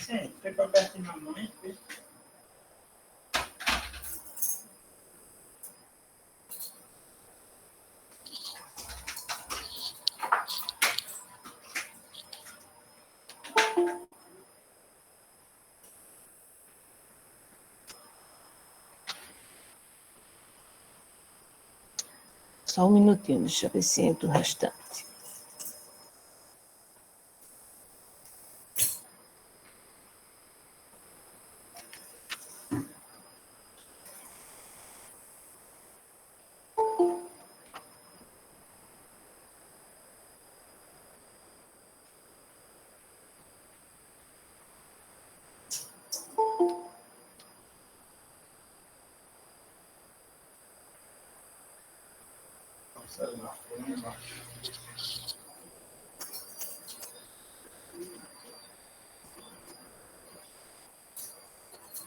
Sim, foi para perto de mamãe. Só um minutinho, deixa eu ver se entra o restante.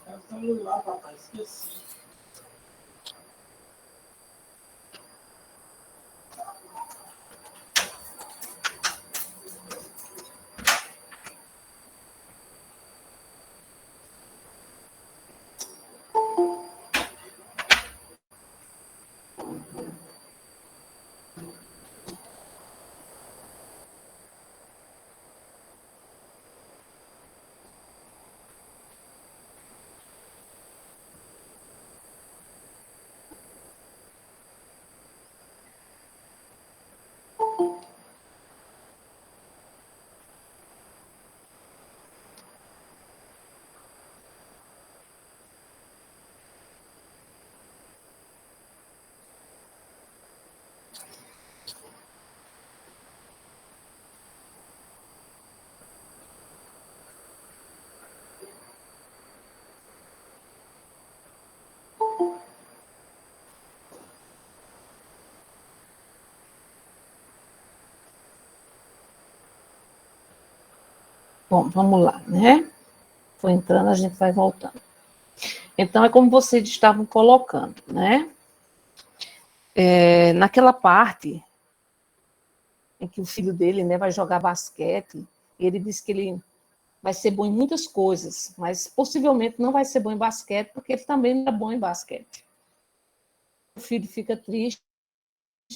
É o celular, papai, esqueci. Bom, vamos lá, né? Foi entrando, a gente vai voltando. Então, é como vocês estavam colocando, né? Naquela parte em que o filho dele, né, vai jogar basquete, ele disse que ele vai ser bom em muitas coisas, mas possivelmente não vai ser bom em basquete, porque ele também não é bom em basquete. O filho fica triste,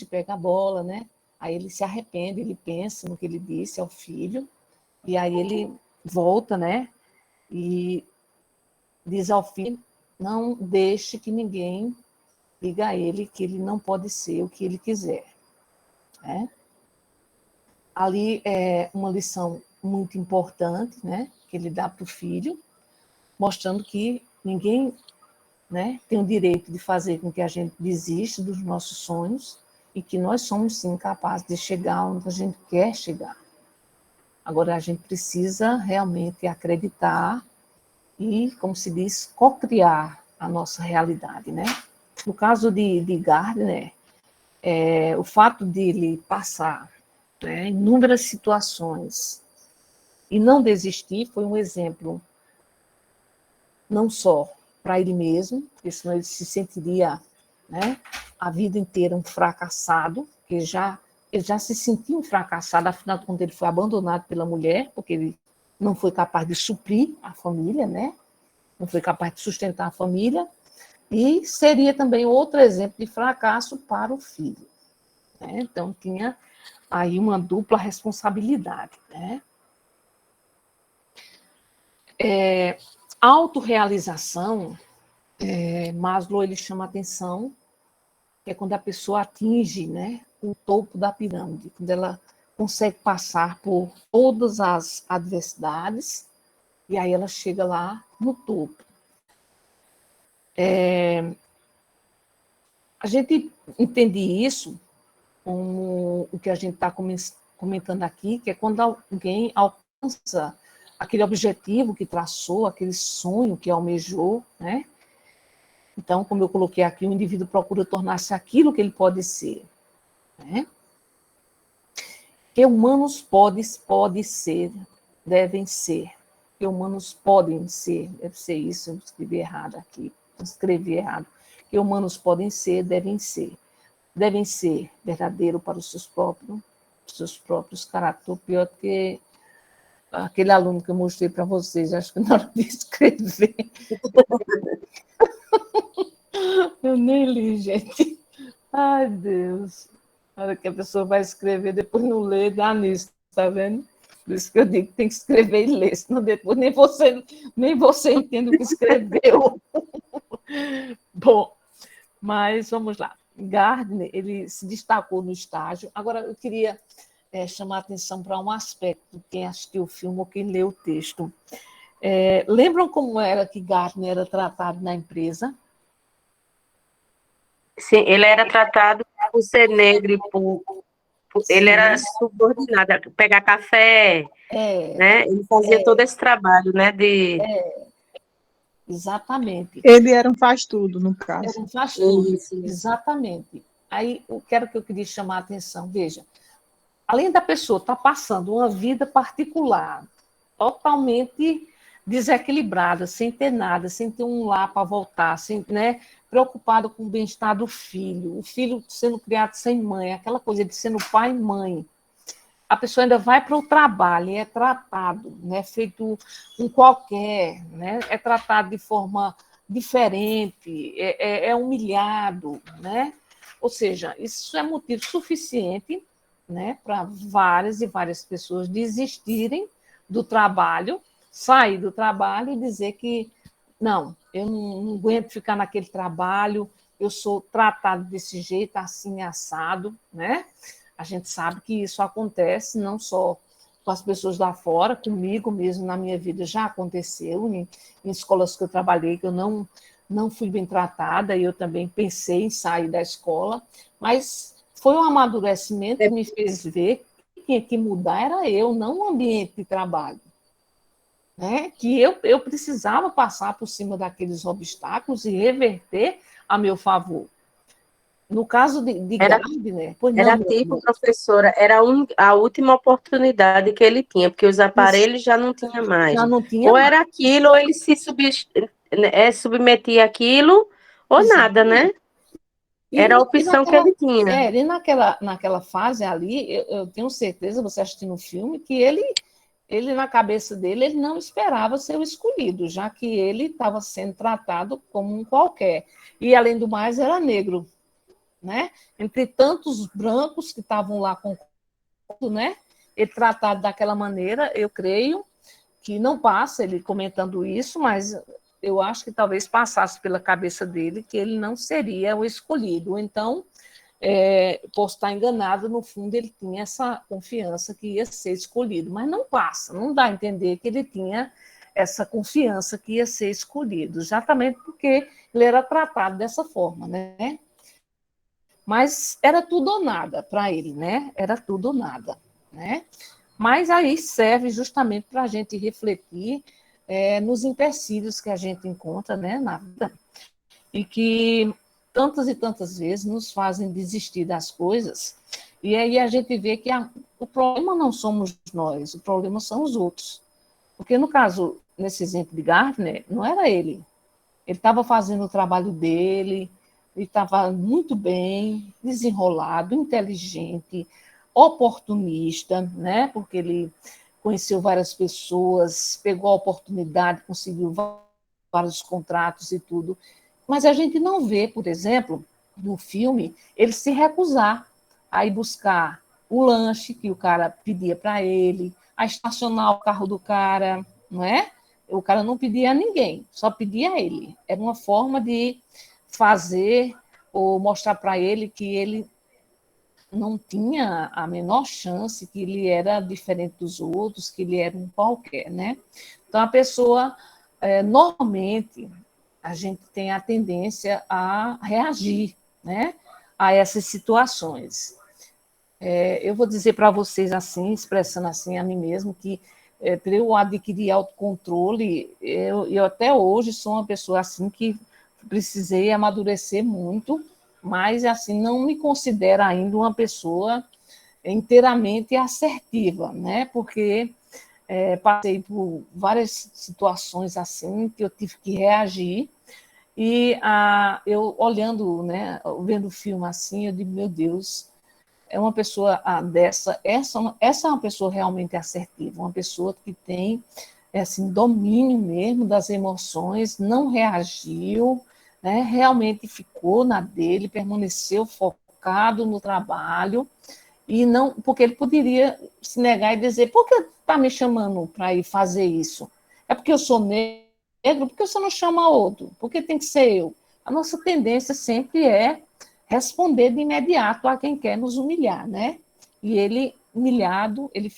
pega a bola, né? Aí ele se arrepende, ele pensa no que ele disse ao filho, e aí ele volta, né? E diz ao filho, não deixe que ninguém diga a ele que ele não pode ser o que ele quiser, né? Ali é uma lição muito importante, né? Que ele dá para o filho, mostrando que ninguém, né, tem o direito de fazer com que a gente desista dos nossos sonhos e que nós somos, sim, capazes de chegar onde a gente quer chegar. Agora, a gente precisa realmente acreditar e, como se diz, co-criar a nossa realidade, né? No caso de Gardner, o fato de ele passar, né, inúmeras situações e não desistir foi um exemplo não só para ele mesmo, porque senão ele se sentiria, né, a vida inteira um fracassado, porque ele já se sentia um fracassado, afinal de contas ele foi abandonado pela mulher, porque ele não foi capaz de suprir a família, né, não foi capaz de sustentar a família, e seria também outro exemplo de fracasso para o filho, né? Então tinha aí uma dupla responsabilidade, né? Autorrealização, Maslow ele chama a atenção, que é quando a pessoa atinge, né, o topo da pirâmide, quando ela consegue passar por todas as adversidades, e aí ela chega lá no topo. A gente entende isso como o que a gente está comentando aqui, que é quando alguém alcança aquele objetivo que traçou, aquele sonho que almejou, né? Então, como eu coloquei aqui, o indivíduo procura tornar-se aquilo que ele pode ser, né? Que humanos pode ser, devem ser. Que humanos podem ser, deve ser isso, eu escrevi errado aqui, escrevi errado. Que humanos podem ser, devem ser. Devem ser verdadeiro para os seus próprios caráteres, pior do que aquele aluno que eu mostrei para vocês, acho que na hora de escrever. Eu nem li, gente. Ai, Deus. Na hora que a pessoa vai escrever, depois não lê, dá nisso, tá vendo? Por isso que eu digo que tem que escrever e ler, senão depois nem você entende o que escreveu. Bom, mas vamos lá. Gardner, ele se destacou no estágio. Agora, eu queria chamar a atenção para um aspecto, quem assistiu o filme ou quem leu o texto. Lembram como era que Gardner era tratado na empresa? Sim, ele era tratado por ser negro, ele era Sim. subordinado, pegar café, né? Ele fazia todo esse trabalho, né? Exatamente. Ele era um faz-tudo, no caso. Era um faz-tudo. Isso. Exatamente. Aí, o que eu queria chamar a atenção, veja, além da pessoa estar passando uma vida particular totalmente desequilibrada, sem ter nada, sem ter um lar para voltar, sem, né, preocupado com o bem-estar do filho, o filho sendo criado sem mãe, aquela coisa de sendo pai e mãe. A pessoa ainda vai para o trabalho e é tratado, né, feito um qualquer, né, é tratado de forma diferente, é humilhado, né? Ou seja, isso é motivo suficiente, né, para várias e várias pessoas desistirem do trabalho, sair do trabalho e dizer que não, eu não aguento ficar naquele trabalho, eu sou tratado desse jeito, assim, assado, né? A gente sabe que isso acontece não só com as pessoas lá fora, comigo mesmo, na minha vida, já aconteceu, em escolas que eu trabalhei, que eu não fui bem tratada, e eu também pensei em sair da escola, mas foi um amadurecimento que me fez ver que tinha que mudar era eu, não o ambiente de trabalho. Né? Que eu precisava passar por cima daqueles obstáculos e reverter a meu favor. No caso de Gardner, pois Era não, tipo, professora, era a última oportunidade que ele tinha, porque os aparelhos já não tinha mais. já não tinha Ou mais. era aquilo, ou ele se submetia àquilo, ou Exato. nada, né? Era a opção que ele tinha. E naquela fase ali, eu tenho certeza, você assistindo o filme, que ele, na cabeça dele, ele não esperava ser o escolhido, já que ele estava sendo tratado como um qualquer. E, além do mais, era negro. Né? Entre tantos brancos que estavam lá concorrendo, né? Ele tratado daquela maneira, eu creio que não passa ele comentando isso, mas eu acho que talvez passasse pela cabeça dele que ele não seria o escolhido. Então, posso estar enganado, no fundo ele tinha essa confiança que ia ser escolhido, mas não passa, não dá a entender que ele tinha essa confiança que ia ser escolhido, exatamente porque ele era tratado dessa forma, né? Mas era tudo ou nada para ele, né? Era tudo ou nada, né? Mas aí serve justamente para a gente refletir nos empecilhos que a gente encontra, né, na vida, e que tantas e tantas vezes nos fazem desistir das coisas, e aí a gente vê que o problema não somos nós, o problema são os outros. Porque no caso, nesse exemplo de Gardner, não era ele. Ele estava fazendo o trabalho dele, ele estava muito bem, desenrolado, inteligente, oportunista, né? Porque ele conheceu várias pessoas, pegou a oportunidade, conseguiu vários contratos e tudo. Mas a gente não vê, por exemplo, no filme, ele se recusar a ir buscar o lanche que o cara pedia para ele, a estacionar o carro do cara, não é? O cara não pedia a ninguém, só pedia a ele. Era uma forma de fazer ou mostrar para ele que ele não tinha a menor chance, que ele era diferente dos outros, que ele era um qualquer, né? Então, a pessoa, normalmente, a gente tem a tendência a reagir, né, a essas situações. Eu vou dizer para vocês assim, expressando assim a mim mesmo, que para eu adquirir autocontrole, eu até hoje sou uma pessoa assim que precisei amadurecer muito, mas assim não me considero ainda uma pessoa inteiramente assertiva, né? Porque passei por várias situações assim que eu tive que reagir e eu olhando, né, vendo o filme assim, eu digo, meu Deus, é uma pessoa dessa, essa é uma pessoa realmente assertiva, uma pessoa que tem assim, domínio mesmo das emoções, não reagiu, né, realmente ficou na dele, permaneceu focado no trabalho, e não, porque ele poderia se negar e dizer, por que está me chamando para ir fazer isso? É porque eu sou negro? Por que você não chama outro? Por que tem que ser eu? A nossa tendência sempre é responder de imediato a quem quer nos humilhar, né? E ele, humilhado, ele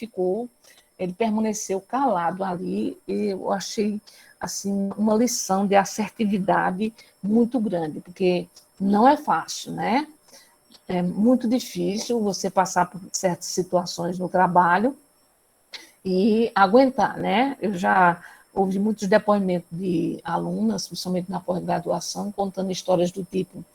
permaneceu calado ali, e eu achei, assim, uma lição de assertividade muito grande, porque não é fácil, né? É muito difícil você passar por certas situações no trabalho e aguentar, né? Eu já ouvi muitos depoimentos de alunas, principalmente na pós-graduação, contando histórias do tipo: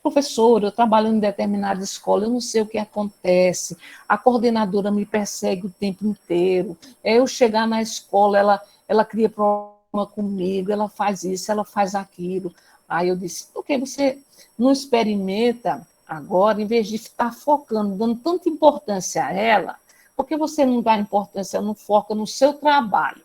professor, eu trabalho em determinada escola, eu não sei o que acontece, a coordenadora me persegue o tempo inteiro, eu chegar na escola, ela cria problema comigo, ela faz isso, ela faz aquilo. Aí eu disse, por que você não experimenta agora, em vez de estar focando, dando tanta importância a ela, por que você não dá importância, não foca no seu trabalho?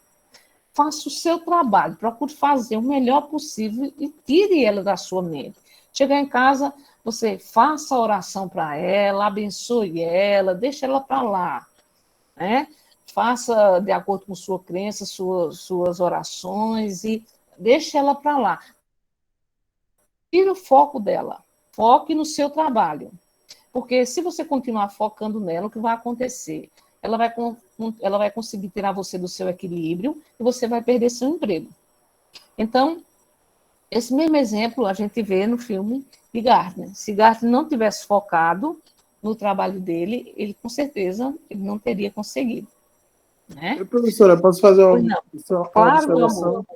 Faça o seu trabalho, procure fazer o melhor possível e tire ela da sua mente. Chegar em casa, você faça a oração para ela, abençoe ela, deixe ela para lá, né? Faça de acordo com sua crença, suas orações e deixe ela para lá. Tire o foco dela, foque no seu trabalho. Porque se você continuar focando nela, o que vai acontecer? Ela vai conseguir tirar você do seu equilíbrio e você vai perder seu emprego. Então, esse mesmo exemplo a gente vê no filme de Gardner. Se Gardner não tivesse focado no trabalho dele, ele com certeza ele não teria conseguido. Né? Professora, posso fazer uma claro, observação?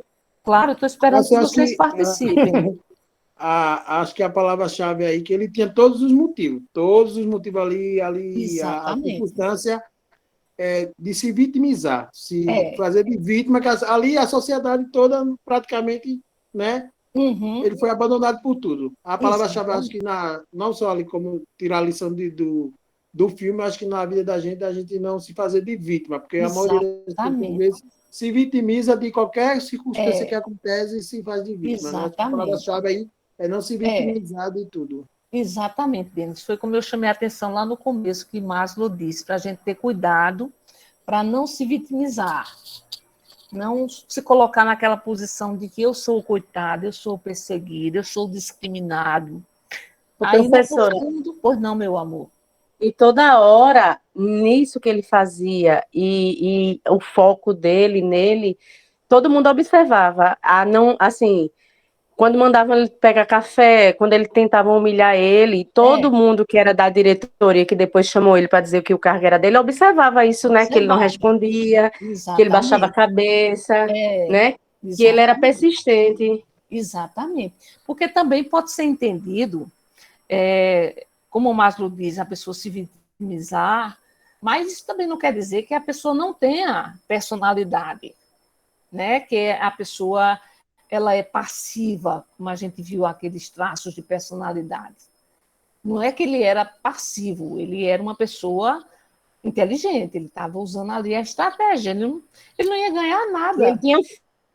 Claro, estou esperando que vocês participem. Acho que a palavra-chave aí é que ele tinha todos os motivos ali a circunstância de se vitimizar, fazer de vítima, que ali a sociedade toda praticamente, né? Uhum. Ele foi abandonado por tudo. A palavra-chave, acho que não só ali como tirar a lição do filme, acho que na vida da gente, a gente não se fazer de vítima, porque a maioria das vezes se vitimiza de qualquer circunstância que acontece e se faz de vítima. Né? A palavra-chave aí é não se vitimizar de tudo. Exatamente, Denis. Foi como eu chamei a atenção lá no começo, que Maslow disse, para a gente ter cuidado para não se vitimizar, não se colocar naquela posição de que eu sou o coitado, eu sou o perseguido, eu sou o discriminado. Aí, professora, pois não, meu amor. E toda hora, nisso que ele fazia, e o foco dele nele, todo mundo observava. Não, assim, quando mandavam ele pegar café, quando ele tentava humilhar ele, todo mundo que era da diretoria, que depois chamou ele para dizer que o cargo era dele, observava isso, né? Que ele não respondia, que ele baixava a cabeça, né? Que ele era persistente. Exatamente. Porque também pode ser entendido, como o Maslow diz, a pessoa se vitimizar, mas isso também não quer dizer que a pessoa não tenha personalidade, né? Que a pessoa ela é passiva, como a gente viu aqueles traços de personalidade. Não é que ele era passivo, ele era uma pessoa inteligente, ele estava usando ali a estratégia, ele não ia ganhar nada. Ele tinha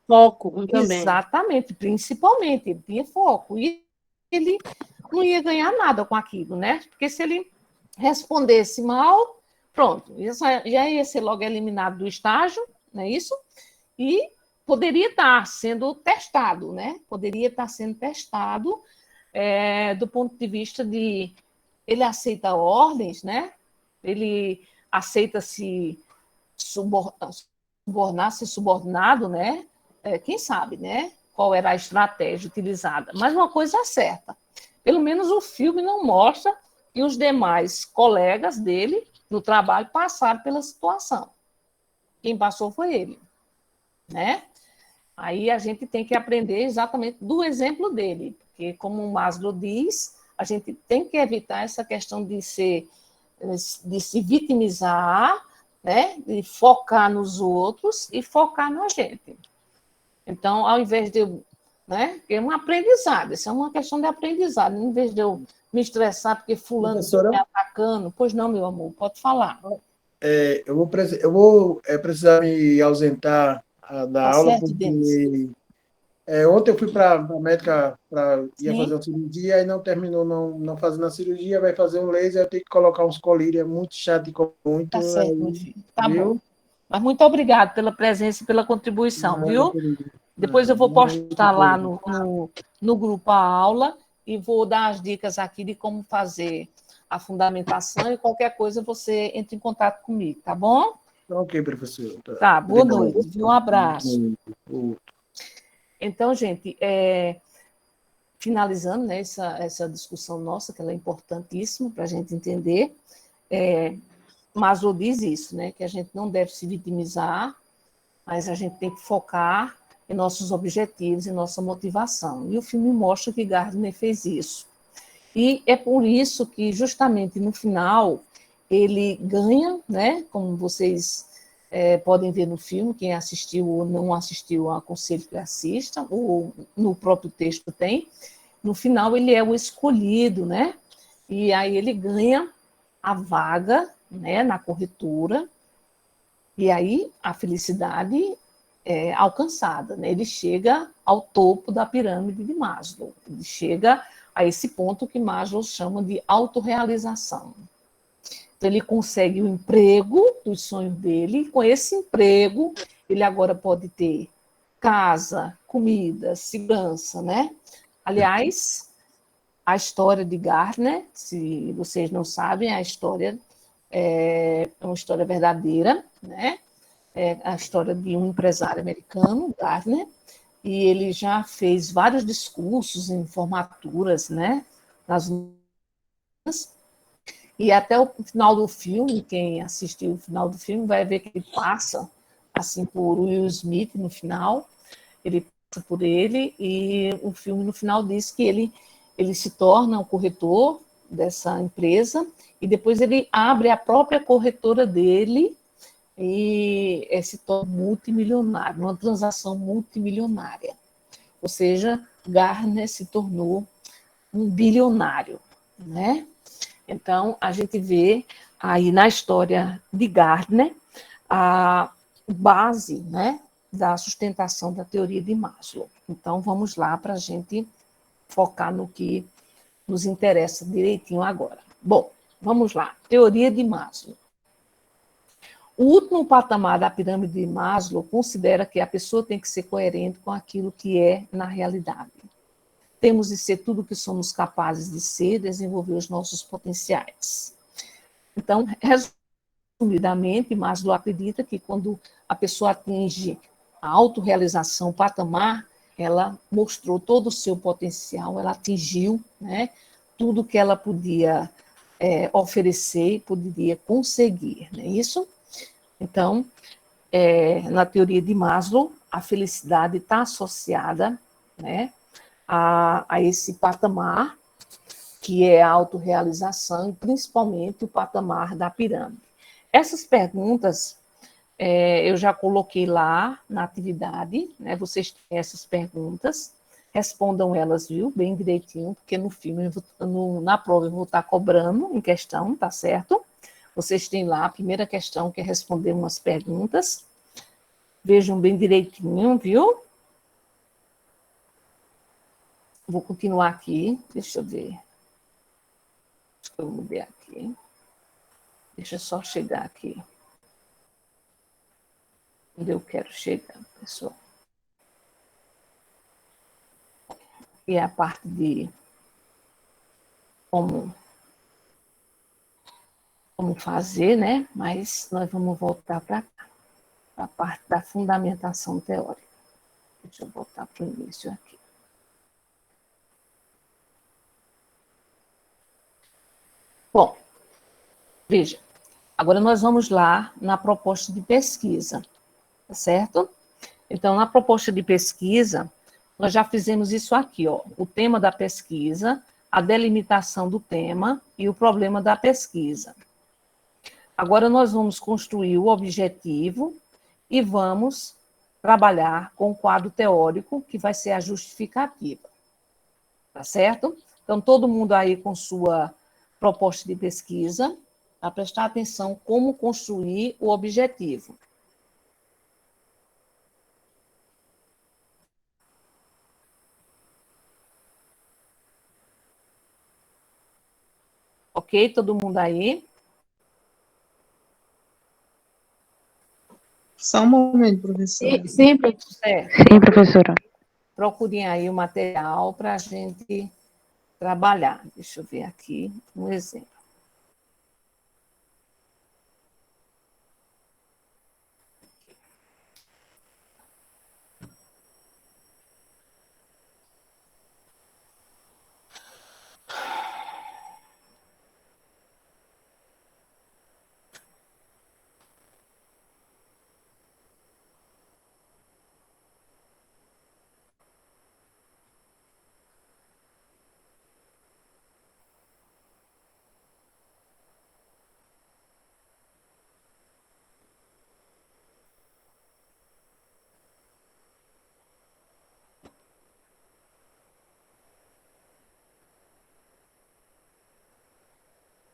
foco também. Exatamente, principalmente, ele tinha foco. E ele não ia ganhar nada com aquilo, né? Porque se ele respondesse mal, pronto, já ia ser logo eliminado do estágio, não é isso? E poderia estar sendo testado, né? Poderia estar sendo testado do ponto de vista de ele aceita ordens, né? Ele aceita se subornar, ser subordinado, né? Quem sabe, né? Qual era a estratégia utilizada. Mas uma coisa é certa, pelo menos o filme não mostra que os demais colegas dele no trabalho passaram pela situação. Quem passou foi ele, né? Aí a gente tem que aprender exatamente do exemplo dele, porque, como o Maslow diz, a gente tem que evitar essa questão de se vitimizar, né? De focar nos outros e focar na gente. Então, ao invés de eu, né? É um aprendizado, isso é uma questão de aprendizado. Em vez de eu me estressar porque fulano está Professora? me atacando. Pois não, meu amor, pode falar. Eu vou precisar me ausentar da Tá aula, certo, Denis? porque ontem eu fui para a médica, ia fazer Sim, uma cirurgia e não terminou não fazendo a cirurgia, vai fazer um laser, eu tenho que colocar uns colírios, é muito chato e muito, tá certo, meu aí, filho. Tá bom. viu? Mas muito obrigado pela presença e pela contribuição, Nada, viu? querido. Depois eu vou Nada aí que postar lá foi. no grupo a aula e vou dar as dicas aqui de como fazer a fundamentação e qualquer coisa você entra em contato comigo, tá bom? Tá ok, professor. Tá. Tá, boa Obrigado. noite, viu? Um abraço. O- Então, gente, finalizando, né, essa discussão nossa, que ela é importantíssima para a gente entender, Maslow diz isso, né, que a gente não deve se vitimizar, mas a gente tem que focar em nossos objetivos e nossa motivação. E o filme mostra que Gardner fez isso. E é por isso que, justamente no final, ele ganha, né, como vocês podem ver no filme, quem assistiu ou não assistiu, aconselho que assista, ou no próprio texto tem. No final, ele é o escolhido, né? E aí ele ganha a vaga, né, na corretora, e aí a felicidade é alcançada, né? Ele chega ao topo da pirâmide de Maslow, ele chega a esse ponto que Maslow chama de autorrealização. Então, ele consegue o emprego dos sonhos dele, e com esse emprego, ele agora pode ter casa, comida, segurança, né? Aliás, a história de Gardner, se vocês não sabem, a história é uma história verdadeira, né? É a história de um empresário americano, Gardner, e ele já fez vários discursos em formaturas, né? Nas e até o final do filme, quem assistiu o final do filme vai ver que ele passa assim por Will Smith no final, ele passa por ele e o filme no final diz que ele se torna o corretor dessa empresa e depois ele abre a própria corretora dele e se torna multimilionário, uma transação multimilionária. Ou seja, Gardner se tornou um bilionário, né? Então, a gente vê aí na história de Gardner a base, né, da sustentação da teoria de Maslow. Então, vamos lá para a gente focar no que nos interessa direitinho agora. Bom, vamos lá. Teoria de Maslow. O último patamar da pirâmide de Maslow considera que a pessoa tem que ser coerente com aquilo que é na realidade. Temos de ser tudo o que somos capazes de ser, desenvolver os nossos potenciais. Então, resumidamente, Maslow acredita que quando a pessoa atinge a autorrealização, o patamar, ela mostrou todo o seu potencial, ela atingiu, né, tudo que ela podia oferecer e poderia conseguir, não é isso? Então, na teoria de Maslow, a felicidade está associada, né, a esse patamar, que é a autorrealização, e principalmente o patamar da pirâmide. Essas perguntas eu já coloquei lá na atividade, né? Vocês têm essas perguntas, respondam elas, viu, bem direitinho, porque no filme, na prova, eu vou estar cobrando em questão, tá certo? Vocês têm lá a primeira questão, que é responder umas perguntas. Vejam bem direitinho, viu? Vou continuar aqui, deixa eu ver. Acho que eu mudei aqui. Deixa eu só chegar aqui. Onde eu quero chegar, pessoal. E é a parte de como fazer, né? Mas nós vamos voltar para cá, para a parte da fundamentação teórica. Deixa eu voltar para o início aqui. Bom, veja, agora nós vamos lá na proposta de pesquisa, tá certo? Então, na proposta de pesquisa, nós já fizemos isso aqui, ó, o tema da pesquisa, a delimitação do tema e o problema da pesquisa. Agora nós vamos construir o objetivo e vamos trabalhar com o quadro teórico, que vai ser a justificativa. Tá certo? Então, todo mundo aí com sua proposta de pesquisa, para prestar atenção como construir o objetivo. Ok? Todo mundo aí? Só um momento, professora. Sim, Certo. sim, professora. Procurem aí o material para a gente trabalhar. Deixa eu ver aqui um exemplo.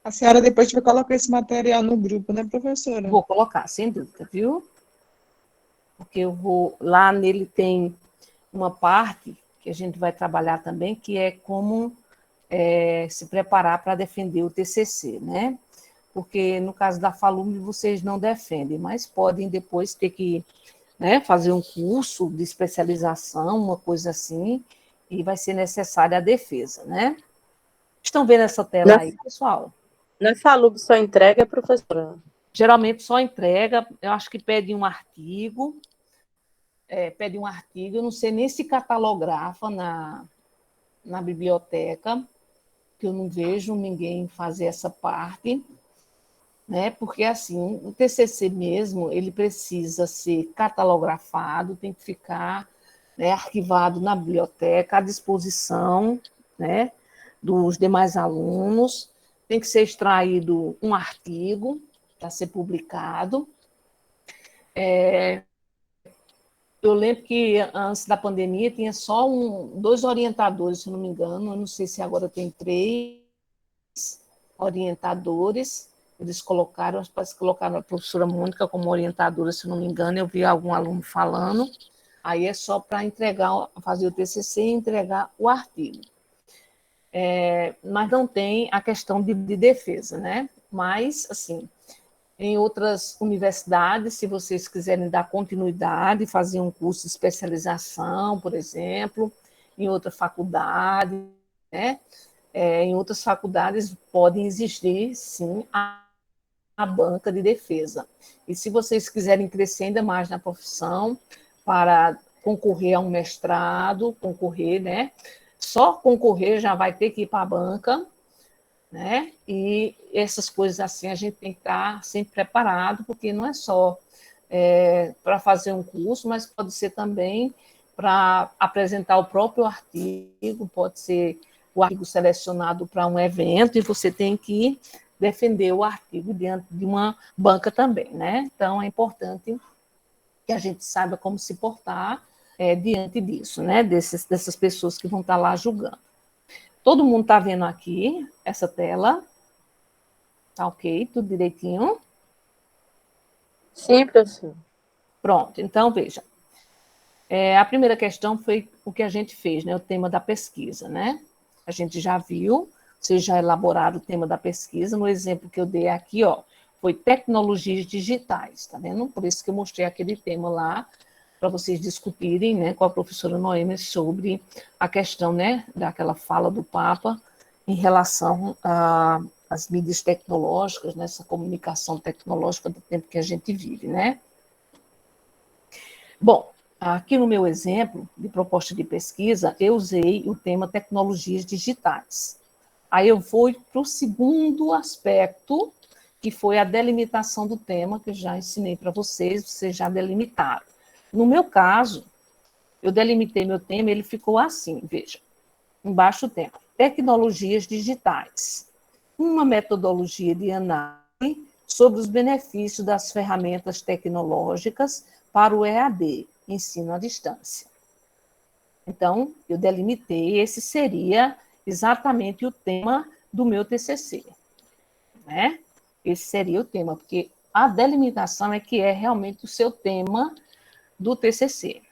A senhora depois vai colocar esse material no grupo, né, professora? Vou colocar, sem dúvida, viu? Porque eu vou. Lá nele tem uma parte que a gente vai trabalhar também, que é como se preparar para defender o TCC, né? Porque no caso da Falume vocês não defendem, mas podem depois ter que, né, fazer um curso de especialização, uma coisa assim, e vai ser necessária a defesa, né? Estão vendo essa tela aí, pessoal? Não é Falub só entrega, professora? Geralmente só entrega, eu acho que pede um artigo, eu não sei nem se catalografa na biblioteca, que eu não vejo ninguém fazer essa parte, né? Porque assim, o TCC mesmo, ele precisa ser catalografado, tem que ficar, né, arquivado na biblioteca, à disposição, né, dos demais alunos, tem que ser extraído um artigo para ser publicado. Eu lembro que antes da pandemia tinha só dois orientadores, se não me engano, eu não sei se agora tem 3 orientadores, eles colocaram, parece que colocaram a professora Mônica como orientadora, se não me engano, eu vi algum aluno falando, aí é só para entregar, fazer o TCC e entregar o artigo. Mas não tem a questão de defesa, né? Mas, assim, em outras universidades, se vocês quiserem dar continuidade, fazer um curso de especialização, por exemplo, em outra faculdade, né? Em outras faculdades podem existir, sim, a banca de defesa. E se vocês quiserem crescer ainda mais na profissão, para concorrer a um mestrado, concorrer, né? Só concorrer já vai ter que ir para a banca, né? E essas coisas assim a gente tem que estar sempre preparado, porque não é só para fazer um curso, mas pode ser também para apresentar o próprio artigo, pode ser o artigo selecionado para um evento e você tem que defender o artigo diante de uma banca também, né? Então é importante que a gente saiba como se portar diante disso, né? Dessas pessoas que vão estar lá julgando. Todo mundo está vendo aqui essa tela? Tá ok? Tudo direitinho? Sim, professor. Pronto, então veja. A primeira questão foi o que a gente fez, né? O tema da pesquisa, né? A gente já viu, vocês já elaboraram o tema da pesquisa, no exemplo que eu dei aqui, ó, foi tecnologias digitais, tá vendo? Por isso que eu mostrei aquele tema lá, para vocês discutirem, né, com a professora Noêmia sobre a questão, né, daquela fala do Papa em relação às mídias tecnológicas, nessa comunicação tecnológica do tempo que a gente vive, né? Bom, aqui no meu exemplo de proposta de pesquisa, eu usei o tema tecnologias digitais. Aí eu vou para o segundo aspecto, que foi a delimitação do tema, que eu já ensinei para vocês já delimitaram. No meu caso, eu delimitei meu tema, ele ficou assim, veja, embaixo o tema, tecnologias digitais, uma metodologia de análise sobre os benefícios das ferramentas tecnológicas para o EAD, ensino à distância. Então, eu delimitei, esse seria exatamente o tema do meu TCC, né? Esse seria o tema, porque a delimitação é que é realmente o seu tema do TCC,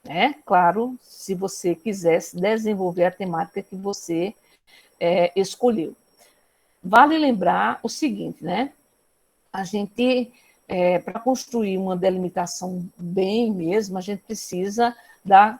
né? Claro, se você quisesse desenvolver a temática que você escolheu. Vale lembrar o seguinte, né? A gente, para construir uma delimitação bem mesmo, a gente precisa da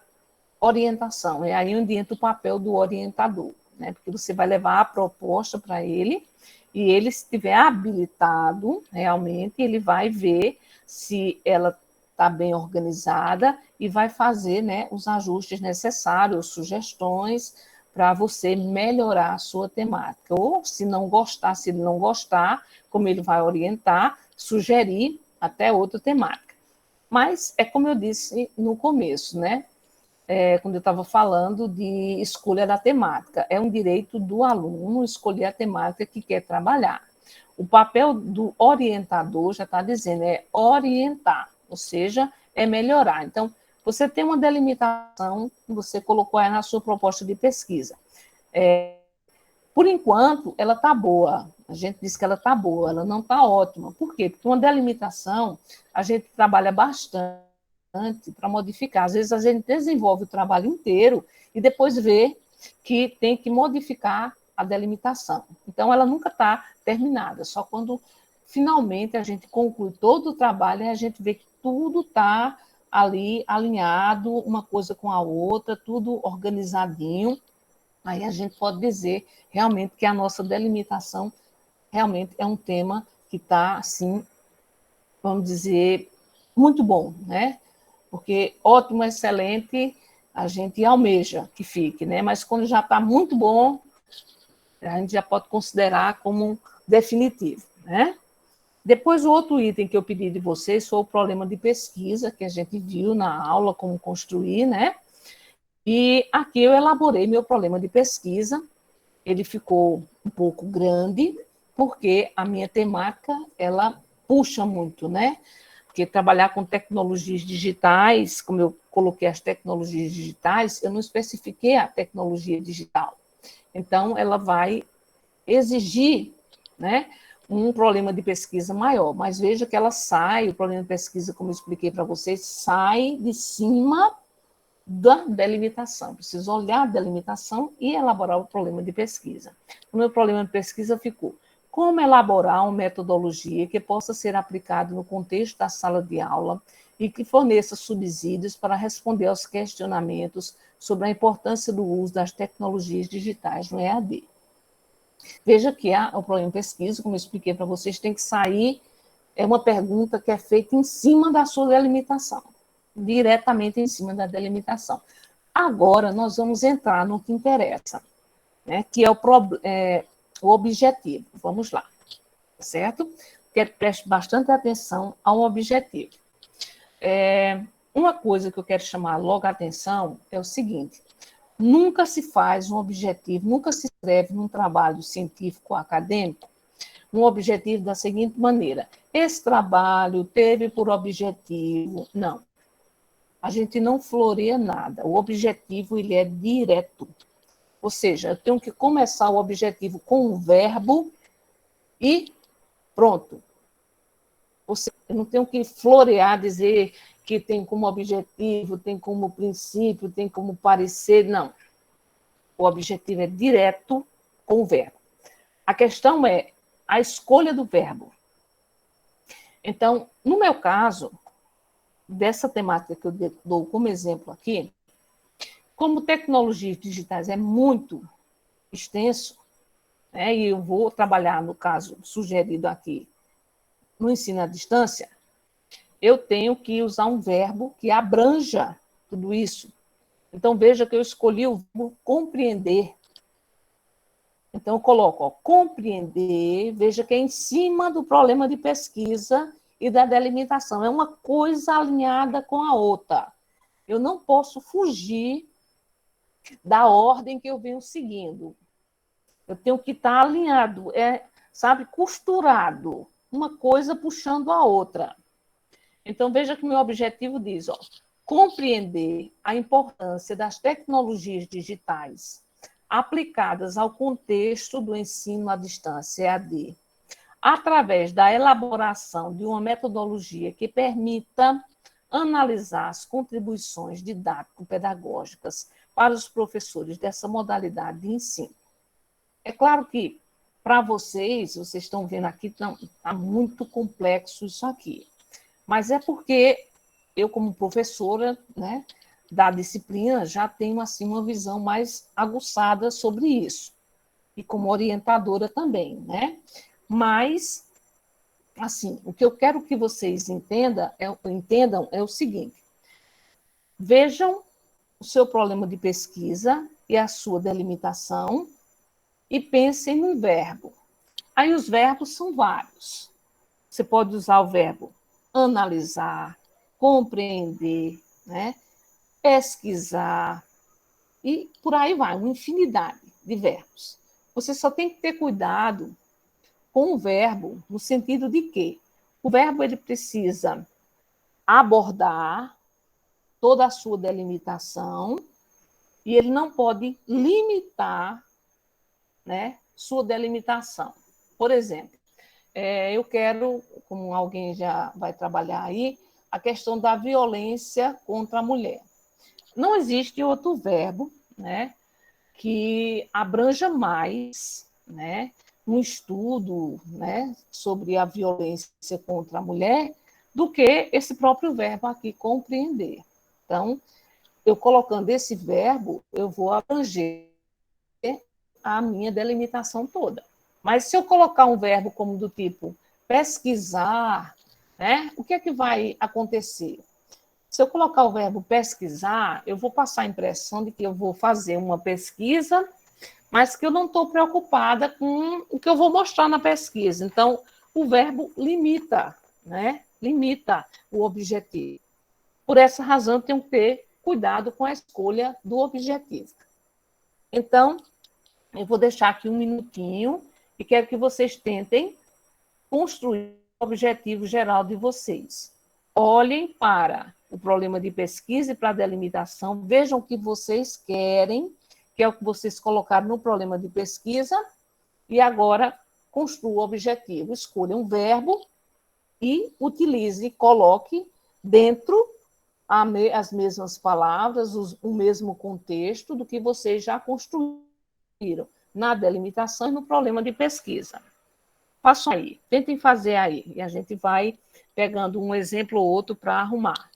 orientação. É aí onde entra o papel do orientador, né? Porque você vai levar a proposta para ele e ele, se estiver habilitado, realmente, ele vai ver se ela está bem organizada e vai fazer, né, os ajustes necessários, sugestões para você melhorar a sua temática. Ou, se não gostar, se ele não gostar, como ele vai orientar, sugerir até outra temática. Mas é como eu disse no começo, né? Quando eu estava falando de escolha da temática. É um direito do aluno escolher a temática que quer trabalhar. O papel do orientador, já está dizendo, é orientar, ou seja, é melhorar. Então, você tem uma delimitação que você colocou aí na sua proposta de pesquisa. Por enquanto, ela está boa. A gente diz que ela está boa, ela não está ótima. Por quê? Porque uma delimitação, a gente trabalha bastante para modificar. Às vezes a gente desenvolve o trabalho inteiro e depois vê que tem que modificar a delimitação. Então, ela nunca está terminada, só quando finalmente a gente conclui todo o trabalho e a gente vê que tudo está ali alinhado, uma coisa com a outra, tudo organizadinho. Aí a gente pode dizer realmente que a nossa delimitação realmente é um tema que está, assim, vamos dizer, muito bom, né? Porque ótimo, excelente, a gente almeja que fique, né? Mas quando já está muito bom, a gente já pode considerar como definitivo, né? Depois, o outro item que eu pedi de vocês foi o problema de pesquisa, que a gente viu na aula como construir, né? E aqui eu elaborei meu problema de pesquisa. Ele ficou um pouco grande, porque a minha temática, ela puxa muito, né? Porque trabalhar com tecnologias digitais, como eu coloquei as tecnologias digitais, eu não especifiquei a tecnologia digital. Então, ela vai exigir, né, um problema de pesquisa maior. Mas veja que ela sai, o problema de pesquisa, como eu expliquei para vocês, sai de cima da delimitação. Preciso olhar a delimitação e elaborar o problema de pesquisa. O meu problema de pesquisa ficou: como elaborar uma metodologia que possa ser aplicada no contexto da sala de aula e que forneça subsídios para responder aos questionamentos sobre a importância do uso das tecnologias digitais no EAD. Veja que o problema de pesquisa, como eu expliquei para vocês, tem que sair, é uma pergunta que é feita em cima da sua delimitação, diretamente em cima da delimitação. Agora, nós vamos entrar no que interessa, né, que é o objetivo. Vamos lá, certo? Quero que preste bastante atenção ao objetivo. Uma coisa que eu quero chamar logo a atenção é o seguinte: nunca se faz um objetivo, nunca se escreve num trabalho científico acadêmico um objetivo da seguinte maneira: esse trabalho teve por objetivo. Não. A gente não floreia nada. O objetivo, ele é direto. Ou seja, eu tenho que começar o objetivo com um verbo e pronto. Ou seja, eu não tenho que florear, dizer que tem como objetivo, tem como princípio, tem como parecer. Não. O objetivo é direto com o verbo. A questão é a escolha do verbo. Então, no meu caso, dessa temática que eu dou como exemplo aqui, como tecnologias digitais é muito extenso, né, e eu vou trabalhar, no caso sugerido aqui, no ensino à distância, eu tenho que usar um verbo que abranja tudo isso. Então, veja que eu escolhi o verbo compreender. Então, eu coloco, ó, compreender, veja que é em cima do problema de pesquisa e da delimitação. É uma coisa alinhada com a outra. Eu não posso fugir da ordem que eu venho seguindo. Eu tenho que estar alinhado, sabe, costurado, uma coisa puxando a outra. Então, veja que meu objetivo diz, ó, compreender a importância das tecnologias digitais aplicadas ao contexto do ensino à distância, EAD, através da elaboração de uma metodologia que permita analisar as contribuições didático-pedagógicas para os professores dessa modalidade de ensino. É claro que, para vocês estão vendo aqui, está muito complexo isso aqui, mas é porque eu, como professora, né, da disciplina, já tenho assim, uma visão mais aguçada sobre isso, e como orientadora também, né? Mas, assim, o que eu quero que vocês entendam é o seguinte: vejam o seu problema de pesquisa e a sua delimitação e pensem num verbo. Aí os verbos são vários. Você pode usar o verbo analisar, compreender, né? Pesquisar, e por aí vai, uma infinidade de verbos. Você só tem que ter cuidado com o verbo, no sentido de que o verbo ele precisa abordar toda a sua delimitação e ele não pode limitar, né, sua delimitação. Por exemplo, eu quero, como alguém já vai trabalhar aí, a questão da violência contra a mulher. Não existe outro verbo, né, que abranja mais, né, um estudo, né, sobre a violência contra a mulher do que esse próprio verbo aqui, compreender. Então, eu colocando esse verbo, eu vou abranger a minha delimitação toda. Mas se eu colocar um verbo como do tipo pesquisar, né, o que é que vai acontecer? Se eu colocar o verbo pesquisar, eu vou passar a impressão de que eu vou fazer uma pesquisa, mas que eu não estou preocupada com o que eu vou mostrar na pesquisa. Então, o verbo limita, né? Limita o objetivo. Por essa razão, eu tenho que ter cuidado com a escolha do objetivo. Então, eu vou deixar aqui um minutinho e quero que vocês tentem construir o objetivo geral de vocês. Olhem para o problema de pesquisa e para a delimitação, vejam o que vocês querem, que é o que vocês colocaram no problema de pesquisa, e agora construa o objetivo. Escolha um verbo e utilize, coloque dentro as mesmas palavras, o mesmo contexto do que vocês já construíram na delimitação e no problema de pesquisa. Façam aí, tentem fazer aí, e a gente vai pegando um exemplo ou outro para arrumar.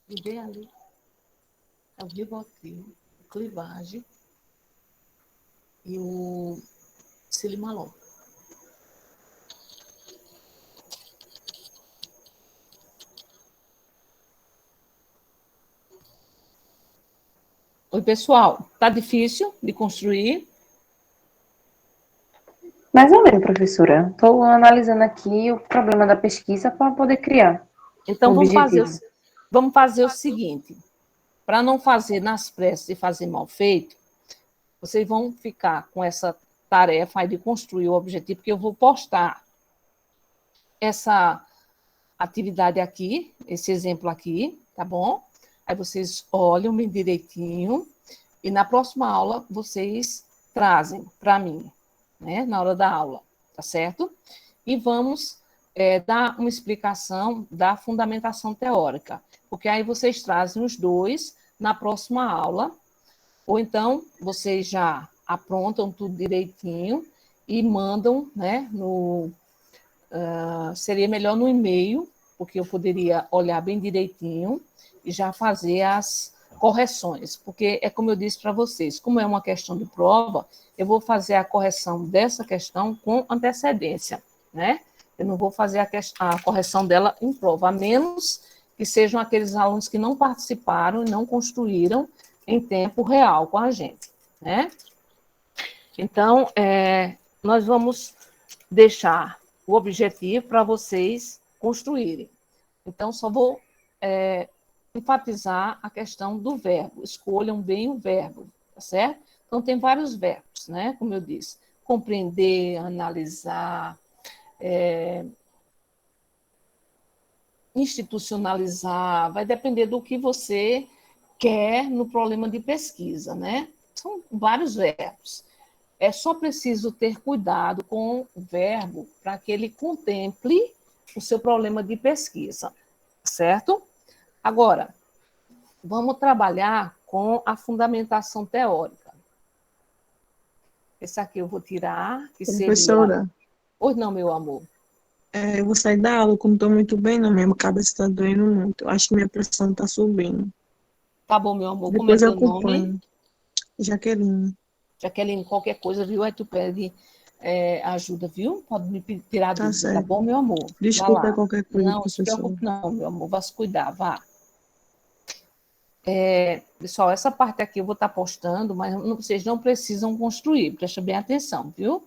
E bem ali é o Rivotril, o Clivage e o Silimalol. Oi, pessoal. Tá difícil de construir? Mais ou menos, professora. Estou analisando aqui o problema da pesquisa para poder criar Então, um objetivo. vamos fazer o seguinte. Para não fazer nas pressas e fazer mal feito, vocês vão ficar com essa tarefa aí de construir o objetivo, porque eu vou postar essa atividade aqui, esse exemplo aqui, tá bom? Aí vocês olham bem direitinho e na próxima aula vocês trazem para mim, né, na hora da aula, tá certo? E vamos dar uma explicação da fundamentação teórica, porque aí vocês trazem os dois na próxima aula, ou então vocês já aprontam tudo direitinho e mandam, né, seria melhor no e-mail, porque eu poderia olhar bem direitinho e já fazer as correções, porque é como eu disse para vocês, como é uma questão de prova, eu vou fazer a correção dessa questão com antecedência, né? Eu não vou fazer a correção dela em prova, a menos que sejam aqueles alunos que não participaram e não construíram em tempo real com a gente, né? Então, nós vamos deixar o objetivo para vocês construírem. Então, só vou enfatizar a questão do verbo. Escolham bem o verbo, tá certo? Então, tem vários verbos, né? Como eu disse, compreender, analisar, institucionalizar, vai depender do que você quer no problema de pesquisa, né? São vários verbos. É só preciso ter cuidado com o verbo para que ele contemple o seu problema de pesquisa, certo? Agora, vamos trabalhar com a fundamentação teórica. Esse aqui eu vou tirar, que seria... Professora, Pois não, meu amor. eu vou sair da aula, como estou muito bem, não, minha cabeça está doendo muito. Eu acho que minha pressão está subindo. Tá bom, meu amor. Como é Depois eu teu nome? acompanho. Jaqueline. Jaqueline, qualquer coisa, viu? Aí tu pede ajuda, viu? Pode me tirar Tá dúvida, tá certo. bom, meu amor? Vá Desculpa lá. qualquer coisa, Não se professora. preocupe não, meu amor. Vá se cuidar, vá. Pessoal, essa parte aqui eu vou estar postando, mas vocês não precisam construir, presta bem atenção, viu?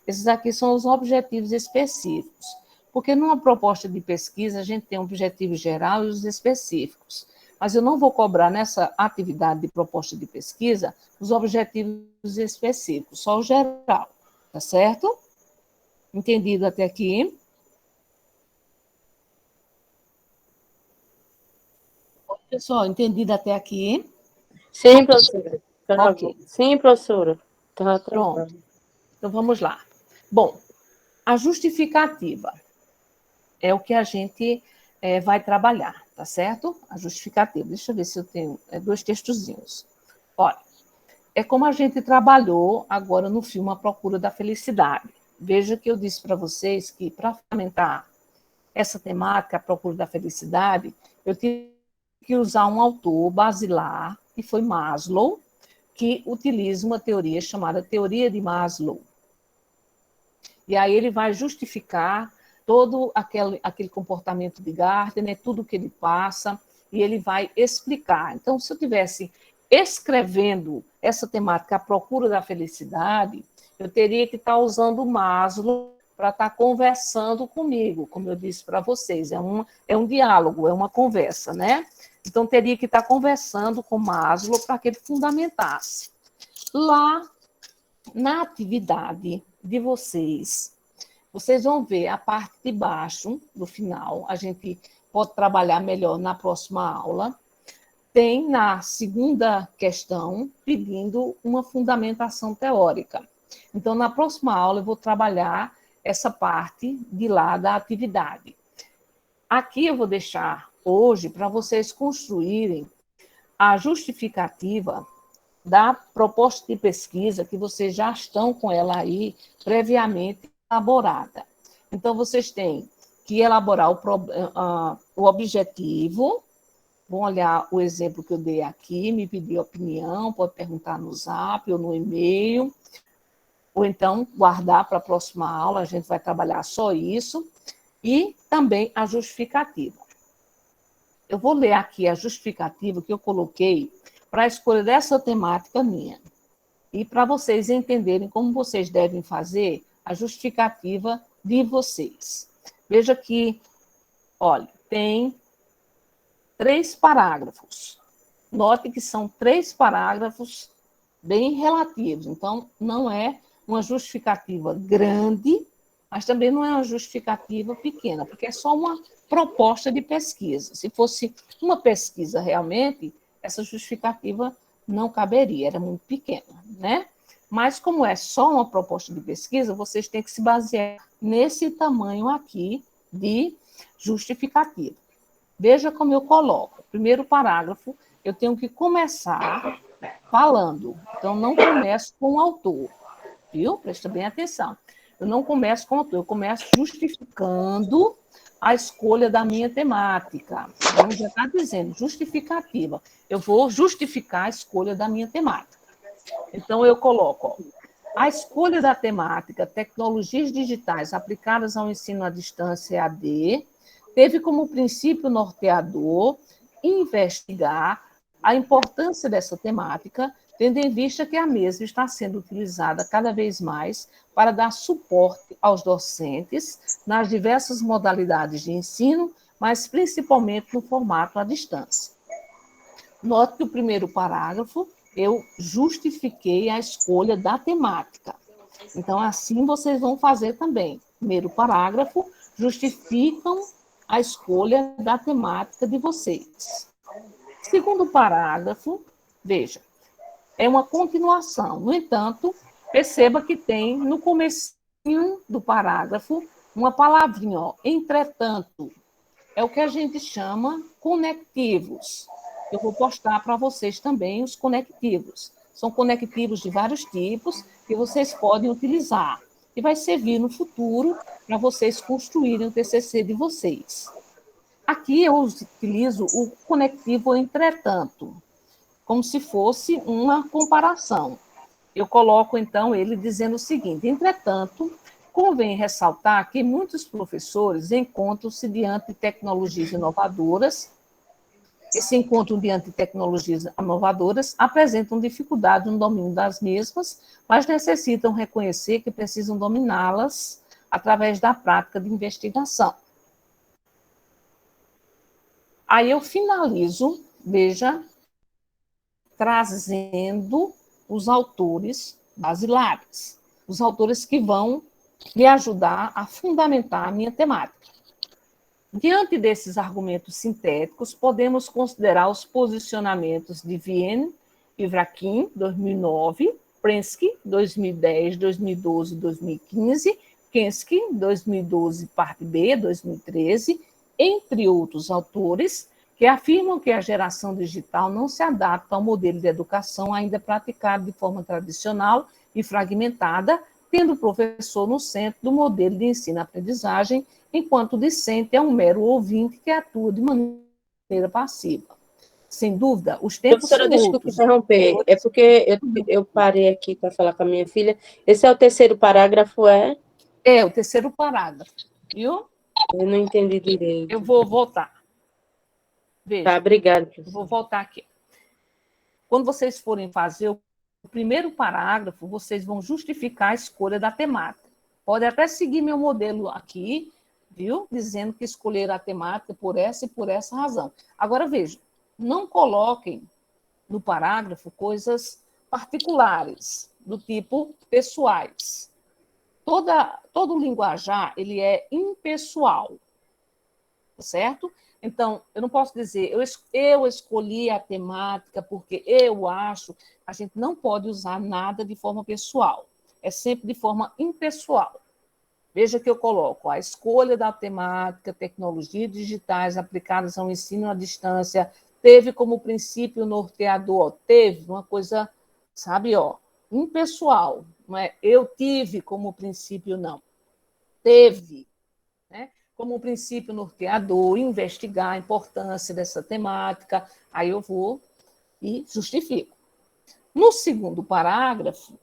Esses aqui são os objetivos específicos, porque numa proposta de pesquisa a gente tem um objetivo geral e os específicos, mas eu não vou cobrar nessa atividade de proposta de pesquisa os objetivos específicos, só o geral, tá certo? Entendido até aqui? Pessoal, entendido até aqui? Sim, professora. Ok. Sim, professora. Tá Pronto. travando. Então, vamos lá. Bom, a justificativa é o que a gente vai trabalhar, tá certo? A justificativa. Deixa eu ver se eu tenho dois textozinhos. Olha, é como a gente trabalhou agora no filme A Procura da Felicidade. Veja que eu disse para vocês que, para fundamentar essa temática, A Procura da Felicidade, eu tive que usar um autor basilar, que foi Maslow, que utiliza uma teoria chamada Teoria de Maslow. E aí ele vai justificar todo aquele comportamento de Gardner, tudo que ele passa, e ele vai explicar. Então, se eu tivesse escrevendo essa temática, A Procura da Felicidade, eu teria que estar usando o Maslow para estar conversando comigo, como eu disse para vocês. É um diálogo, é uma conversa, né? Então, teria que estar conversando com Maslow para que ele fundamentasse. Lá, na atividade de vocês vão ver a parte de baixo, do final, a gente pode trabalhar melhor na próxima aula. Tem na segunda questão, pedindo uma fundamentação teórica. Então, na próxima aula, eu vou trabalhar essa parte de lá da atividade. Aqui eu vou deixar hoje para vocês construírem a justificativa da proposta de pesquisa, que vocês já estão com ela aí previamente elaborada. Então, vocês têm que elaborar o objetivo. Vão olhar o exemplo que eu dei aqui, me pedir opinião, pode perguntar no Zap ou no e-mail, ou então guardar para a próxima aula, a gente vai trabalhar só isso, e também a justificativa. Eu vou ler aqui a justificativa que eu coloquei para a escolha dessa temática minha, e para vocês entenderem como vocês devem fazer a justificativa de vocês. Veja que, olha, tem 3 parágrafos. Note que são 3 parágrafos bem relativos, então não é uma justificativa grande, mas também não é uma justificativa pequena, porque é só uma proposta de pesquisa. Se fosse uma pesquisa realmente, essa justificativa não caberia, era muito pequena, né? Mas como é só uma proposta de pesquisa, vocês têm que se basear nesse tamanho aqui de justificativa. Veja como eu coloco. Primeiro parágrafo, eu tenho que começar falando. Então, não começo com o autor, viu? Presta bem atenção. Eu não começo com o autor, eu começo justificando a escolha da minha temática. Então, já está dizendo, justificativa. Eu vou justificar a escolha da minha temática. Então, eu coloco, ó, a escolha da temática tecnologias digitais aplicadas ao ensino à distância EAD teve como princípio norteador investigar a importância dessa temática tendo em vista que a mesma está sendo utilizada cada vez mais para dar suporte aos docentes nas diversas modalidades de ensino, mas principalmente no formato à distância. Note que o primeiro parágrafo, eu justifiquei a escolha da temática. Então, assim vocês vão fazer também. Primeiro parágrafo, justificam a escolha da temática de vocês. Segundo parágrafo, veja, é uma continuação. No entanto, perceba que tem no comecinho do parágrafo uma palavrinha, ó, entretanto. É o que a gente chama conectivos. Eu vou postar para vocês também os conectivos. São conectivos de vários tipos que vocês podem utilizar. E vai servir no futuro para vocês construírem o TCC de vocês. Aqui eu utilizo o conectivo entretanto, como se fosse uma comparação. Eu coloco, então, ele dizendo o seguinte: entretanto, convém ressaltar que muitos professores encontram-se diante de tecnologias inovadoras. Esse encontro diante de tecnologias inovadoras apresentam dificuldade no domínio das mesmas, mas necessitam reconhecer que precisam dominá-las através da prática de investigação. Aí eu finalizo, veja, trazendo os autores basilares, os autores que vão me ajudar a fundamentar a minha temática. Diante desses argumentos sintéticos, podemos considerar os posicionamentos de Vienne e Vrakin, 2009, Prensky, 2010, 2012, 2015, Kensky, 2012, parte B, 2013, entre outros autores, que afirmam que a geração digital não se adapta ao modelo de educação ainda praticado de forma tradicional e fragmentada, tendo o professor no centro do modelo de ensino-aprendizagem, enquanto o discente é um mero ouvinte que atua de maneira passiva. Sem dúvida, os tempos Professora, são desculpe outros. interromper, é porque eu parei aqui para falar com a minha filha. Esse é o terceiro parágrafo, é? É, o terceiro parágrafo, viu? Eu não entendi direito. Eu vou voltar. Veja, Tá, obrigada. eu vou voltar aqui. Quando vocês forem fazer o primeiro parágrafo, vocês vão justificar a escolha da temática. Pode até seguir meu modelo aqui, viu? Dizendo que escolheram a temática por essa e por essa razão. Agora, veja, não coloquem no parágrafo coisas particulares, do tipo pessoais. Todo linguajar, ele é impessoal, certo? Então, eu não posso dizer, eu escolhi a temática porque eu acho. A gente não pode usar nada de forma pessoal. É sempre de forma impessoal. Veja que eu coloco a escolha da temática, tecnologias digitais aplicadas ao ensino à distância, teve como princípio norteador, teve uma coisa, sabe, impessoal. Não é eu tive como princípio, não. Teve, né? Como princípio norteador, investigar a importância dessa temática, aí eu vou e justifico. No segundo parágrafo,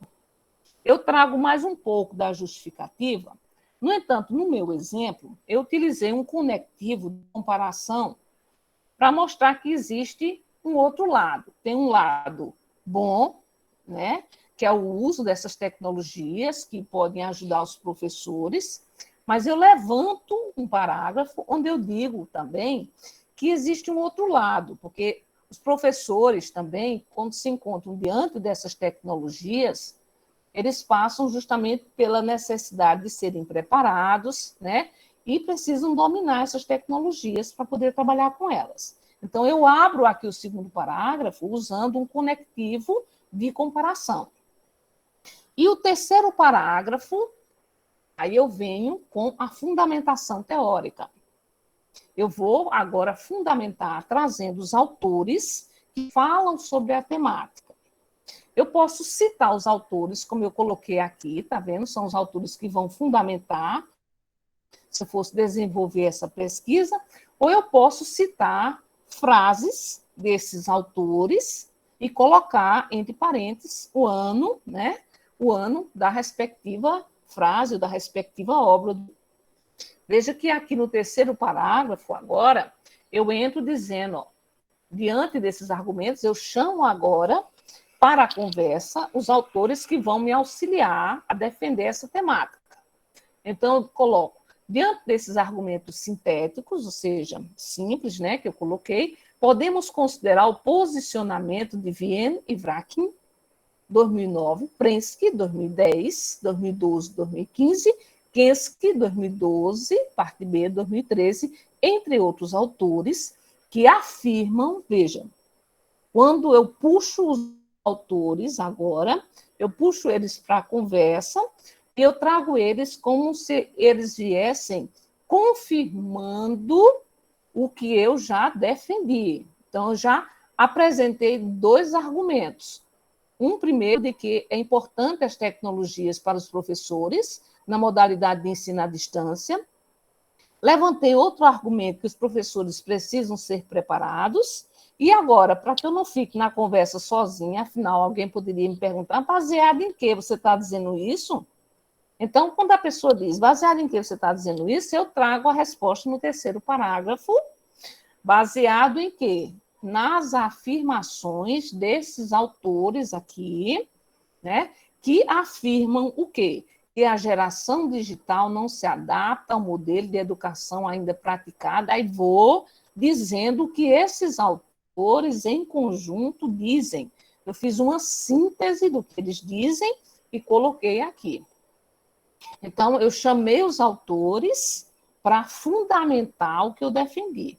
eu trago mais um pouco da justificativa. No entanto, no meu exemplo, eu utilizei um conectivo de comparação para mostrar que existe um outro lado. Tem um lado bom, né, que é o uso dessas tecnologias que podem ajudar os professores, mas eu levanto um parágrafo onde eu digo também que existe um outro lado, porque os professores também, quando se encontram diante dessas tecnologias, eles passam justamente pela necessidade de serem preparados, né? E precisam dominar essas tecnologias para poder trabalhar com elas. Então, eu abro aqui o segundo parágrafo usando um conectivo de comparação. E o terceiro parágrafo, aí eu venho com a fundamentação teórica. Eu vou agora fundamentar trazendo os autores que falam sobre a temática. Eu posso citar os autores, como eu coloquei aqui, tá vendo? São os autores que vão fundamentar, se eu fosse desenvolver essa pesquisa, ou eu posso citar frases desses autores e colocar entre parênteses o ano, né? O ano da respectiva frase, da respectiva obra. Veja que aqui no terceiro parágrafo, agora, eu entro dizendo, diante desses argumentos, eu chamo agora para a conversa os autores que vão me auxiliar a defender essa temática. Então, eu coloco, diante desses argumentos sintéticos, ou seja, simples, né, que eu coloquei, podemos considerar o posicionamento de Vienne e Vrakin, 2009, Prensky, 2010, 2012, 2015, Kensky, 2012, parte B, 2013, entre outros autores, que afirmam, vejam, quando eu puxo os autores agora, eu puxo eles para a conversa e eu trago eles como se eles viessem confirmando o que eu já defendi. Então, eu já apresentei 2 argumentos. Um primeiro, de que é importante as tecnologias para os professores, na modalidade de ensino à distância. Levantei outro argumento, que os professores precisam ser preparados. E agora, para que eu não fique na conversa sozinha, afinal, alguém poderia me perguntar, baseado em que você está dizendo isso? Então, quando a pessoa diz, baseado em que você está dizendo isso, eu trago a resposta no 3º parágrafo, baseado em quê? Nas afirmações desses autores aqui, né, que afirmam o quê? Que a geração digital não se adapta ao modelo de educação ainda praticado. Aí vou dizendo que esses autores, em conjunto, dizem. Eu fiz uma síntese do que eles dizem e coloquei aqui. Então, eu chamei os autores para fundamentar o que eu defendi.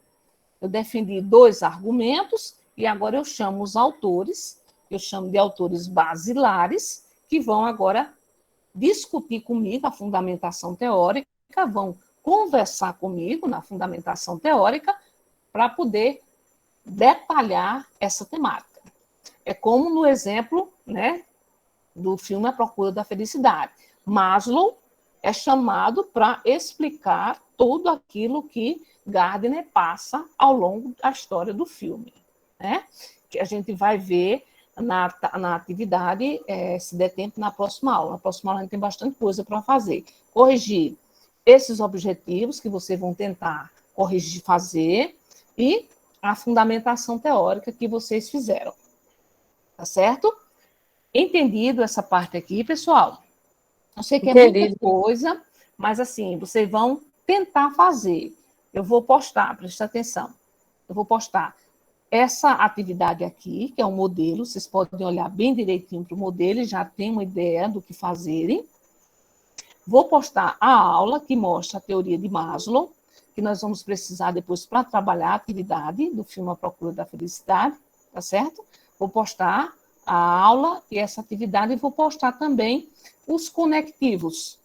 Eu defendi 2 argumentos e agora eu chamo os autores, eu chamo de autores basilares, que vão agora discutir comigo a fundamentação teórica, vão conversar comigo na fundamentação teórica para poder detalhar essa temática. É como no exemplo, né, do filme A Procura da Felicidade. Maslow é chamado para explicar tudo aquilo que Gardner passa ao longo da história do filme, né? Que a gente vai ver na atividade, se der tempo, na próxima aula. Na próxima aula a gente tem bastante coisa para fazer. Corrigir esses objetivos que vocês vão tentar corrigir, fazer, e a fundamentação teórica que vocês fizeram. Tá certo? Entendido essa parte aqui, pessoal? Eu sei que é muita coisa, mas assim, vocês vão tentar fazer. Eu vou postar, presta atenção. Eu vou postar essa atividade aqui, que é um modelo, vocês podem olhar bem direitinho para o modelo e já tem uma ideia do que fazerem. Vou postar a aula que mostra a teoria de Maslow, que nós vamos precisar depois para trabalhar a atividade do filme A Procura da Felicidade, tá certo? Vou postar a aula e essa atividade e vou postar também os conectivos,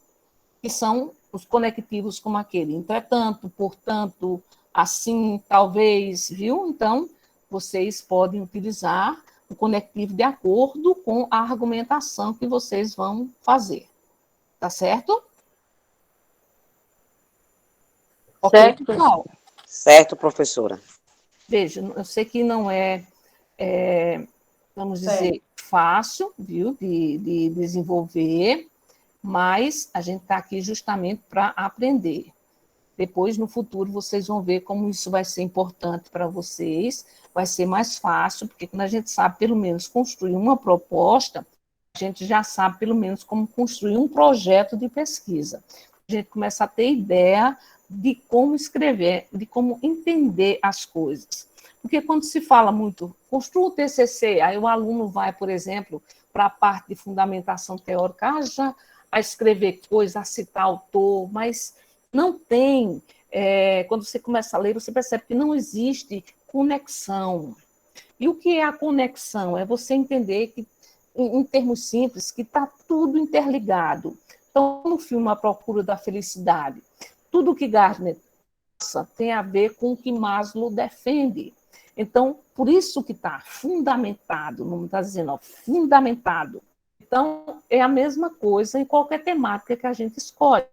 que são os conectivos como aquele, entretanto, portanto, assim, talvez, viu? Então, vocês podem utilizar o conectivo de acordo com a argumentação que vocês vão fazer. Tá certo? Certo, ok, pessoal? Certo, professora. Veja, eu sei que não é vamos dizer, fácil, viu, de desenvolver, mas a gente está aqui justamente para aprender. Depois, no futuro, vocês vão ver como isso vai ser importante para vocês, vai ser mais fácil, porque quando a gente sabe, pelo menos, construir uma proposta, a gente já sabe, pelo menos, como construir um projeto de pesquisa. A gente começa a ter ideia de como escrever, de como entender as coisas. Porque quando se fala muito, construa o TCC, aí o aluno vai, por exemplo, para a parte de fundamentação teórica, já a escrever coisas, a citar autor, mas não tem, quando você começa a ler, você percebe que não existe conexão. E o que é a conexão? É você entender que, em termos simples, que está tudo interligado. Então, no filme A Procura da Felicidade, tudo que Gardner passa tem a ver com o que Maslow defende. Então, por isso que está fundamentado, não está dizendo, ó, fundamentado. Então, é a mesma coisa em qualquer temática que a gente escolhe.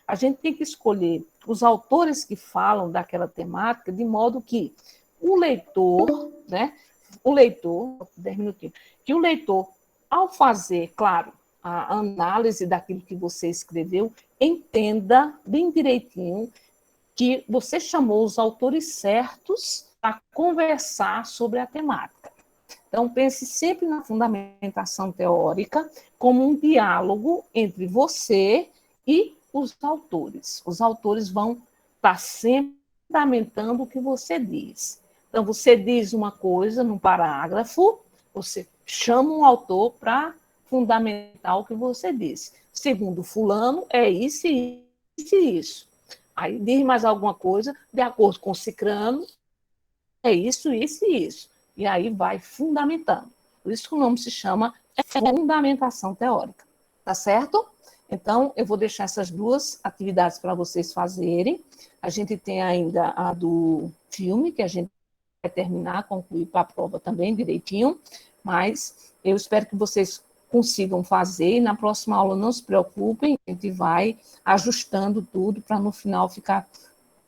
A gente tem que escolher os autores que falam daquela temática de modo que o leitor, né, o leitor, 10 minutinhos, que o leitor, ao fazer, claro, a análise daquilo que você escreveu, entenda bem direitinho que você chamou os autores certos para conversar sobre a temática. Então, pense sempre na fundamentação teórica como um diálogo entre você e os autores. Os autores vão estar sempre fundamentando o que você diz. Então, você diz uma coisa num parágrafo, você chama um autor para fundamentar o que você disse. Segundo fulano, é isso, isso e isso. Aí diz mais alguma coisa, de acordo com o cicrano, é isso, isso e isso. E aí vai fundamentando. Por isso que o nome se chama fundamentação teórica. Tá certo? Então, eu vou deixar essas duas atividades para vocês fazerem. A gente tem ainda a do filme, que a gente vai terminar, concluir para a prova também direitinho, mas eu espero que vocês consigam fazer, e na próxima aula não se preocupem, a gente vai ajustando tudo para no final ficar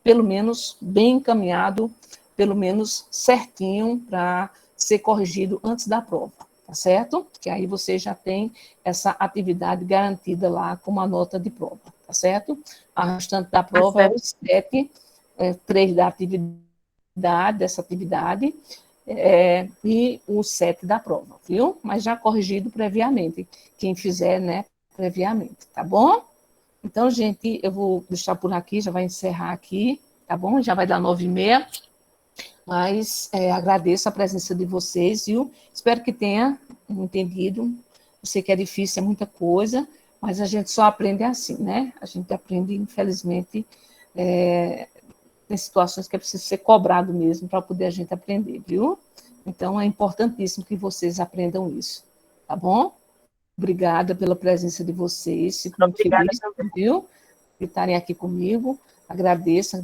pelo menos bem encaminhado, pelo menos certinho para ser corrigido antes da prova, tá certo? Que aí você já tem essa atividade garantida lá com uma nota de prova, tá certo? A restante da prova é os 3 da atividade, dessa atividade, e os 7 da prova, viu? Mas já corrigido previamente, quem fizer, né, previamente, tá bom? Então, gente, eu vou deixar por aqui, já vai encerrar aqui, tá bom? Já vai dar 9h30, mas agradeço a presença de vocês, viu? Espero que tenha entendido. Eu sei que é difícil, é muita coisa, mas a gente só aprende assim, né? A gente aprende, infelizmente, tem situações que é preciso ser cobrado mesmo para poder a gente aprender, viu? Então, é importantíssimo que vocês aprendam isso, tá bom? Obrigada pela presença de vocês, fico muito feliz, viu? De estarem aqui comigo. Agradeço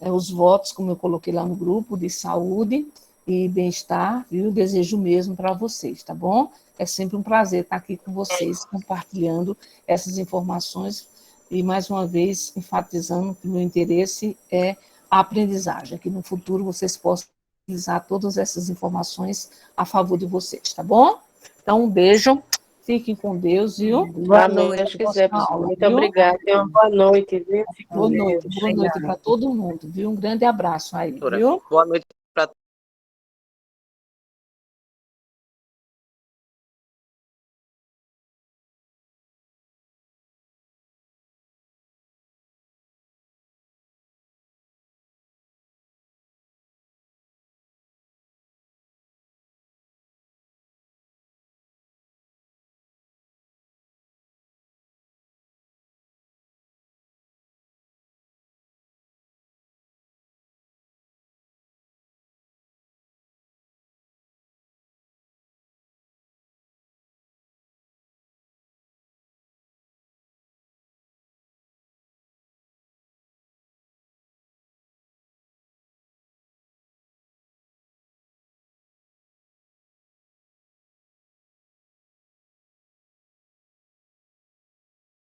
os votos, como eu coloquei lá no grupo, de saúde e bem-estar, viu? Desejo mesmo para vocês, tá bom? É sempre um prazer estar aqui com vocês, compartilhando essas informações e, mais uma vez, enfatizando que o meu interesse é a aprendizagem, que no futuro vocês possam utilizar todas essas informações a favor de vocês, tá bom? Então, um beijo, fiquem com Deus, viu? Boa noite, muito obrigada. Uma boa noite, viu? Boa noite para todo mundo, viu? Um grande abraço aí, viu? Boa noite.